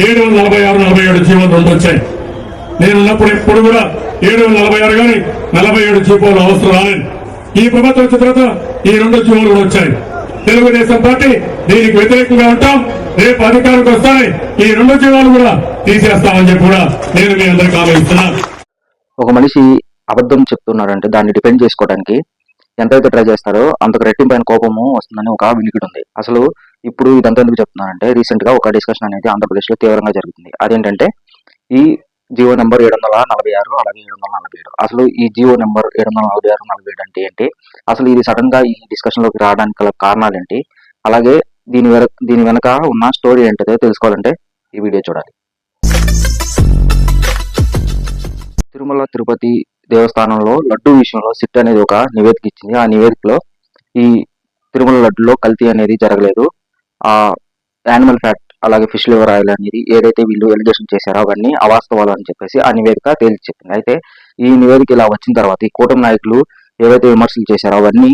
746, 47 జీవోలు 2 వచ్చాయి. నేనున్నప్పుడు ఎప్పుడు కూడా 746 కానీ 47 జీవోలు అవసరం రాలేదు. ఈ ప్రభుత్వం వచ్చిన తర్వాత ఈ 2 జీవోలు కూడా వచ్చాయి. తెలుగుదేశం పార్టీ దీనికి వ్యతిరేకంగా ఉంటాం. రేపు అధికారులకు వస్తాయి ఈ 2 జీవోలు కూడా తీసేస్తామని చెప్పి కూడా నేను మీ అందరికీ హామీ ఇస్తున్నాను. ఒక మనిషి అబద్ధం చెప్తున్నారంటే దాన్ని డిపెండ్ చేసుకోవడానికి ఎంతైతే ట్రై చేస్తారో అంతకు రెట్టింపైన కోపము వస్తుందని ఒక వినికిడి ఉంది. అసలు ఇప్పుడు ఇదంతా ఎందుకు చెప్తున్నానంటే రీసెంట్ గా ఒక డిస్కషన్ అనేది ఆంధ్రప్రదేశ్ లో తీవ్రంగా జరుగుతుంది. అదేంటంటే ఈ జియో నెంబర్ 746 అలాగే 747. అసలు ఈ జియో నెంబర్ 746, 47 అంటే ఏంటి, అసలు ఇది సడన్ గా ఈ డిస్కషన్ లోకి రావడానికి గల కారణాలు ఏంటి, అలాగే దీని వెనక ఉన్న స్టోరీ ఏంటో తెలుసుకోవాలంటే ఈ వీడియో చూడాలి. తిరుమల తిరుపతి దేవస్థానంలో లడ్డు విషయంలో సిట్ అనేది ఒక నివేదిక ఇచ్చింది. ఆ నివేదికలో ఈ తిరుమల లడ్డులో కల్తీ అనేది జరగలేదు, ఆ యానిమల్ ఫ్యాట్ అలాగే ఫిష్ లివర్ ఆయిల్ అనేది ఏదైతే వీళ్ళు ఎలిగేషన్ చేశారో అవన్నీ అవాస్తవాలు అని చెప్పేసి ఆ నివేదిక తేల్చి చెప్పింది. అయితే ఈ నివేదిక ఇలా వచ్చిన తర్వాత ఈ కూటమి నాయకులు ఏవైతే విమర్శలు చేశారో అవన్నీ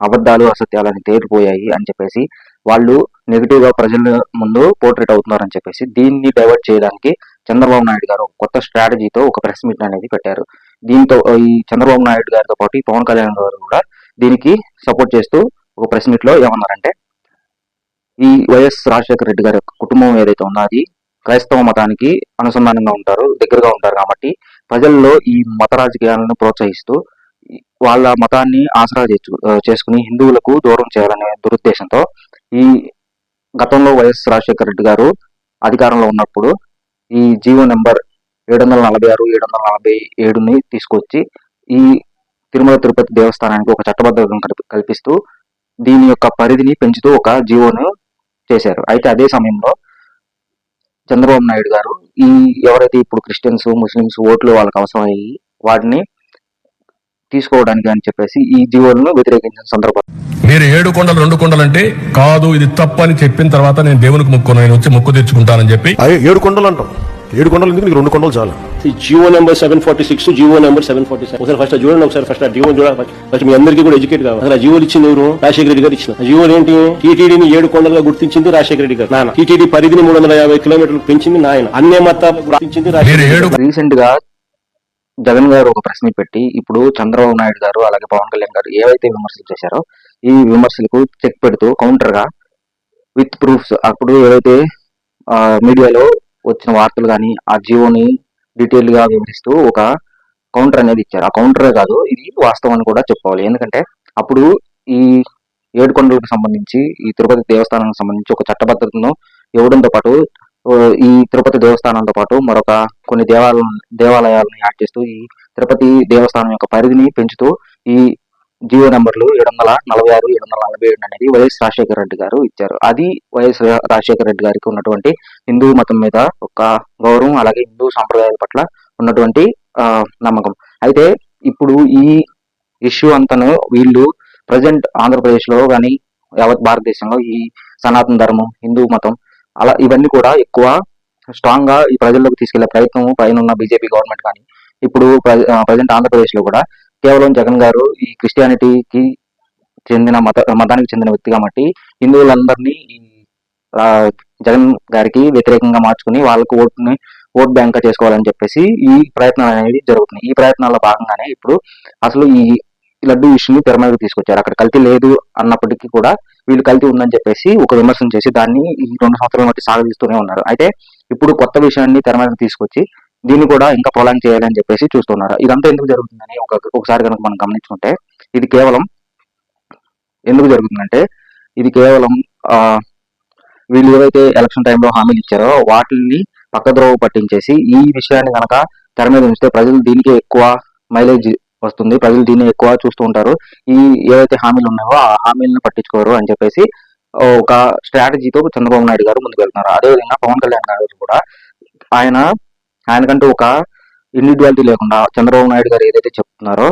అబద్ధాలు అసత్యాలని తేలిపోయాయి అని చెప్పేసి వాళ్ళు నెగిటివ్ గా ప్రజల ముందు పోర్ట్రేట్ అవుతున్నారని చెప్పేసి దీన్ని డైవర్ట్ చేయడానికి చంద్రబాబు నాయుడు గారు కొత్త స్ట్రాటజీతో ఒక ప్రెస్ మీట్ అనేది పెట్టారు. దీంతో ఈ చంద్రబాబు నాయుడు గారితో పాటు ఈ పవన్ కళ్యాణ్ గారు కూడా దీనికి సపోర్ట్ చేస్తూ ఒక ప్రెస్ మీట్ లో ఏమన్నారంటే, ఈ వైఎస్ రాజశేఖర రెడ్డి గారి కుటుంబం ఏదైతే ఉందో అది క్రైస్తవ మతానికి అనుసంధానంగా ఉంటారు, దగ్గరగా ఉంటారు కాబట్టి ప్రజల్లో ఈ మత రాజకీయాలను ప్రోత్సహిస్తూ వాళ్ళ మతాన్ని ఆసరా చేసుకుని హిందువులకు దూరం చేయాలనే దురుద్దేశంతో ఈ గతంలో వైఎస్ రాజశేఖర రెడ్డి గారు అధికారంలో ఉన్నప్పుడు ఈ జీవో నెంబర్ 746, 747ని తీసుకొచ్చి ఈ తిరుమల తిరుపతి దేవస్థానానికి ఒక చట్టబద్ధతను కల్పిస్తూ దీని యొక్క పరిధిని పెంచుతూ ఒక జీవోను చేశారు. అయితే అదే సమయంలో చంద్రబాబు నాయుడు గారు ఈ ఎవరైతే ఇప్పుడు క్రిస్టియన్స్, ముస్లిమ్స్ ఓట్లు వాళ్ళకి అవసరమయ్యి వాటిని తీసుకోవడానికి అని చెప్పేసి ఈ జీవోలను వ్యతిరేకించిన సందర్భం. మీరు 7 కొండలు 2 కొండలు అంటే కాదు ఇది తప్పు అని చెప్పిన తర్వాత నేను దేవునికి నేను వచ్చి మొక్కు తెచ్చుకుంటానని చెప్పి 7 కొండలు అంటాం. 7 కొండలు ఎందుకు, 2 కొండలు చాలు. జియో నెంబర్ 746, జియో నెంబర్ 747 ఒకసారి ఫస్ట్ చూడండి, ఒకసారి ఫస్ట్ ఆ జియో చూడాలి. ఫస్ట్ మీ అందరికీ కూడా ఎడ్యుకేట్ కావాలి. అసలు ఆ జియోలు ఇచ్చింది ఎవరు? రాజశేఖర రెడ్డి గారు ఇచ్చిన జియో ఏంటి? టీటీడీని 7 కొండలుగా గుర్తించింది రాజశేఖర రెడ్డి గారు. నాన్న టీటీడీ పరిధిని 350 కిలోమీటర్లకు పెంచింది నాయన. అన్య మతాలకు గుర్తించింది రాజశేఖర. రీసెంట్ గా జగన్ గారు ఒక ప్రశ్న పెట్టి ఇప్పుడు చంద్రబాబు నాయుడు గారు అలాగే పవన్ కళ్యాణ్ గారు ఏవైతే విమర్శలు చేశారో ఈ విమర్శలకు చెక్ పెడుతూ కౌంటర్ గా విత్ ప్రూఫ్స్ అప్పుడు ఏవైతే మీడియాలో వచ్చిన వార్తలు కానీ ఆ జియోని డీటెయిల్ గా వివరిస్తూ ఒక కౌంటర్ అనేది ఇచ్చారు. ఆ కౌంటరే కాదు, ఇది వాస్తవం అని కూడా చెప్పుకోవాలి. ఎందుకంటే అప్పుడు ఈ 7 కొండలకు సంబంధించి ఈ తిరుపతి దేవస్థానానికి సంబంధించి ఒక చట్టబద్ధతను ఇవ్వడంతో పాటు ఈ తిరుపతి దేవస్థానంతో పాటు మరొక కొన్ని దేవాలయాలను యాడ్ చేస్తూ ఈ తిరుపతి దేవస్థానం యొక్క పరిధిని పెంచుతూ ఈ జియో నెంబర్లు 746, 747 అనేది వైఎస్ రాజశేఖర రెడ్డి గారు ఇచ్చారు. అది వైఎస్ రాజశేఖర రెడ్డి గారికి ఉన్నటువంటి హిందూ మతం మీద ఒక గౌరవం అలాగే హిందూ సాంప్రదాయాల పట్ల ఉన్నటువంటి నమ్మకం. అయితే ఇప్పుడు ఈ ఇష్యూ అంతను వీళ్ళు ప్రజెంట్ ఆంధ్రప్రదేశ్ లో కానీ యావత్ భారతదేశంలో ఈ సనాతన ధర్మం, హిందూ మతం అలా ఇవన్నీ కూడా ఎక్కువ స్ట్రాంగ్ గా ఈ ప్రజల్లోకి తీసుకెళ్లే ప్రయత్నం పైన ఉన్న బీజేపీ గవర్నమెంట్ కానీ ఇప్పుడు ప్రజెంట్ ఆంధ్రప్రదేశ్ లో కూడా కేవలం జగన్ గారు ఈ క్రిస్టియానిటీకి చెందిన మతానికి చెందిన వ్యక్తి కాబట్టి హిందువులందరినీ ఈ జగన్ గారికి వ్యతిరేకంగా మార్చుకుని వాళ్ళకు ఓట్ బ్యాంక్ గా చేసుకోవాలని చెప్పేసి ఈ ప్రయత్నాలు అనేవి జరుగుతున్నాయి. ఈ ప్రయత్నాల్లో భాగంగానే ఇప్పుడు అసలు ఈ లడ్డు విషయాన్ని తెర మీదకి తీసుకొచ్చారు. అక్కడ కల్తీ లేదు అన్నప్పటికీ కూడా వీళ్ళు కల్తీ ఉందని చెప్పేసి ఒక విమర్శన చేసి దాన్ని ఈ 2 సంవత్సరాల బట్టి సాగదీస్తూనే ఉన్నారు. అయితే ఇప్పుడు కొత్త విషయాన్ని తెర మీదకి తీసుకొచ్చి దీన్ని కూడా ఇంకా ప్రొలాంగ్ చేయాలని చెప్పేసి చూస్తున్నారు. ఇదంతా ఎందుకు జరుగుతుందని ఒకసారి కనుక మనం గమనించుకుంటే ఇది కేవలం ఎందుకు జరుగుతుందంటే ఇది కేవలం వీళ్ళు ఏవైతే ఎలక్షన్ టైంలో హామీలు ఇచ్చారో వాటిని పక్కద్రోవ పట్టించేసి ఈ విషయాన్ని కనుక తెర మీద ఉంచితే ప్రజలు దీనికి ఎక్కువ మైలేజ్ వస్తుంది, ప్రజలు దీన్ని ఎక్కువ చూస్తూ ఉంటారు, ఈ ఏవైతే హామీలు ఉన్నాయో ఆ హామీలను పట్టించుకోరు అని చెప్పేసి ఒక స్ట్రాటజీతో చంద్రబాబు నాయుడు గారు ముందుకు వెళ్తున్నారు. అదేవిధంగా పవన్ కళ్యాణ్ గారు కూడా ఆయనకంటూ ఒక ఇండివిజువాలిటీ లేకుండా చంద్రబాబు నాయుడు గారు ఏదైతే చెప్తున్నారో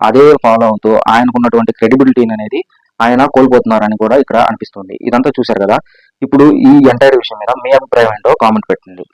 అదే ఫాలో అవుతూ ఆయనకున్నటువంటి క్రెడిబిలిటీని అనేది ఆయన కోల్పోతున్నారని కూడా ఇక్కడ అనిపిస్తుంది. ఇదంతా చూశారు కదా. ఇప్పుడు ఈ ఎంటైర్ విషయం మీద మీ అభిప్రాయం ఏంటో కామెంట్ పెట్టండి.